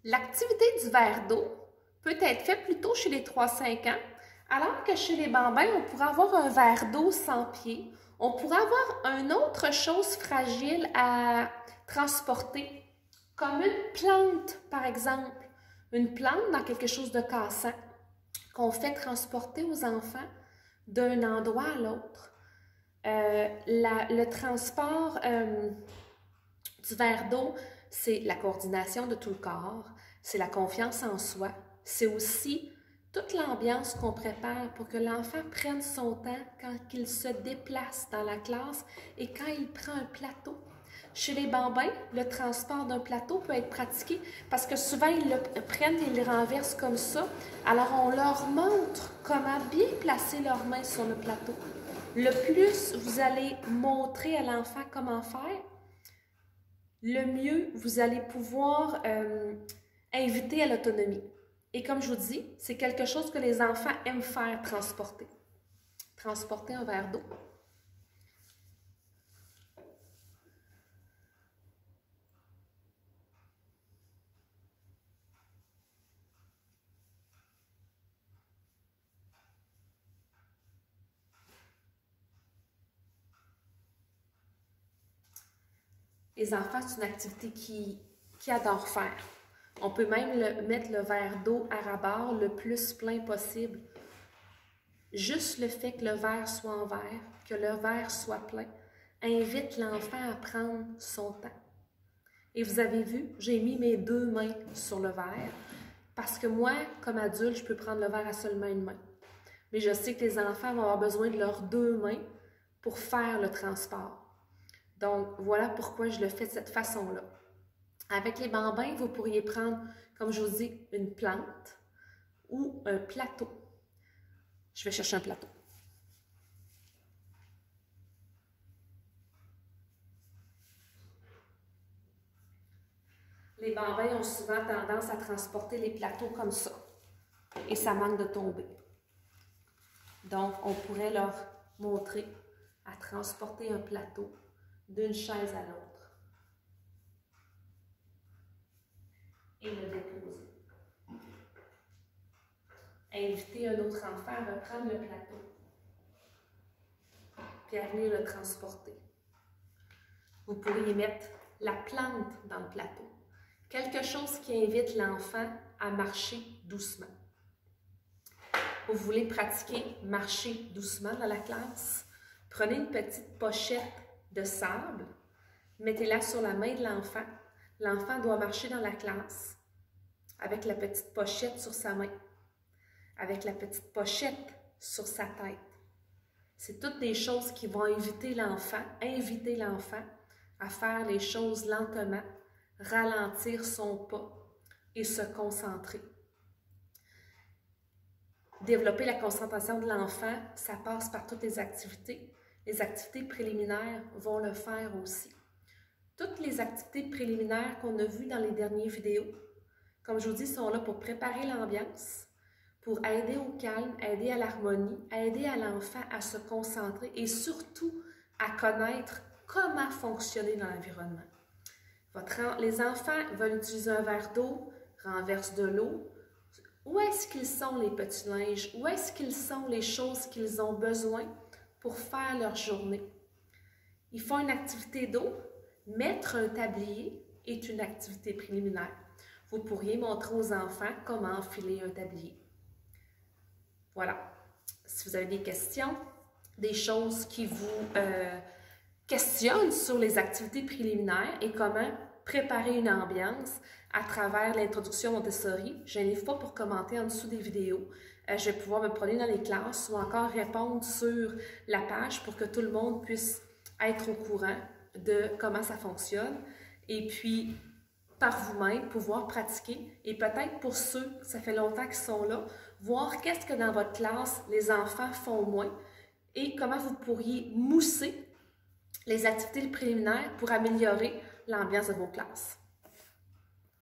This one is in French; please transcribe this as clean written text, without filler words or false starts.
L'activité du verre d'eau peut être faite plutôt chez les 3-5 ans, alors que chez les bambins, on pourrait avoir un verre d'eau sans pied. On pourrait avoir une autre chose fragile à transporter, comme une plante, par exemple. Une plante dans quelque chose de cassant qu'on fait transporter aux enfants d'un endroit à l'autre. Le transport du verre d'eau, c'est la coordination de tout le corps, c'est la confiance en soi, c'est aussi toute l'ambiance qu'on prépare pour que l'enfant prenne son temps quand il se déplace dans la classe et quand il prend un plateau. Chez les bambins, le transport d'un plateau peut être pratiqué parce que souvent ils le prennent et ils le renversent comme ça. Alors on leur montre comment bien placer leurs mains sur le plateau. Le plus vous allez montrer à l'enfant comment faire, le mieux vous allez pouvoir inviter à l'autonomie. Et comme je vous dis, c'est quelque chose que les enfants aiment faire, transporter. Transporter un verre d'eau. Les enfants, c'est une activité qu'ils adorent faire. On peut même mettre le verre d'eau à ras-bord le plus plein possible. Juste le fait que le verre soit en verre, que le verre soit plein, invite l'enfant à prendre son temps. Et vous avez vu, j'ai mis mes 2 mains sur le verre parce que moi, comme adulte, je peux prendre le verre à seulement une main. Mais je sais que les enfants vont avoir besoin de leurs 2 mains pour faire le transport. Donc, voilà pourquoi je le fais de cette façon-là. Avec les bambins, vous pourriez prendre, comme je vous dis, une plante ou un plateau. Je vais chercher un plateau. Les bambins ont souvent tendance à transporter les plateaux comme ça. Et ça manque de tomber. Donc, on pourrait leur montrer à transporter un plateau d'une chaise à l'autre. Et le déposer. Inviter un autre enfant à reprendre le plateau. Puis à venir le transporter. Vous pourriez mettre la plante dans le plateau. Quelque chose qui invite l'enfant à marcher doucement. Vous voulez pratiquer marcher doucement dans la classe? Prenez une petite pochette de sable, mettez-la sur la main de l'enfant. L'enfant doit marcher dans la classe avec la petite pochette sur sa main, avec la petite pochette sur sa tête. C'est toutes des choses qui vont inviter l'enfant à faire les choses lentement, ralentir son pas et se concentrer. Développer la concentration de l'enfant, ça passe par toutes les activités. Les activités préliminaires vont le faire aussi. Toutes les activités préliminaires qu'on a vues dans les dernières vidéos, comme je vous dis, sont là pour préparer l'ambiance, pour aider au calme, aider à l'harmonie, aider à l'enfant à se concentrer et surtout à connaître comment fonctionner dans l'environnement. Les enfants veulent utiliser un verre d'eau, renversent de l'eau. Où est-ce qu'ils sont les petits linges? Où est-ce qu'ils sont les choses qu'ils ont besoin pour faire leur journée? Ils font une activité d'eau. Mettre un tablier est une activité préliminaire. Vous pourriez montrer aux enfants comment enfiler un tablier. Voilà. Si vous avez des questions, des choses qui vous questionnent sur les activités préliminaires et comment préparer une ambiance à travers l'introduction Montessori, je n'hésite pas pour commenter en dessous des vidéos. Je vais pouvoir me promener dans les classes ou encore répondre sur la page pour que tout le monde puisse être au courant de comment ça fonctionne. Et puis, par vous-même, pouvoir pratiquer. Et peut-être pour ceux, ça fait longtemps qu'ils sont là, voir qu'est-ce que dans votre classe, les enfants font moins et comment vous pourriez mousser les activités préliminaires pour améliorer l'ambiance de vos classes.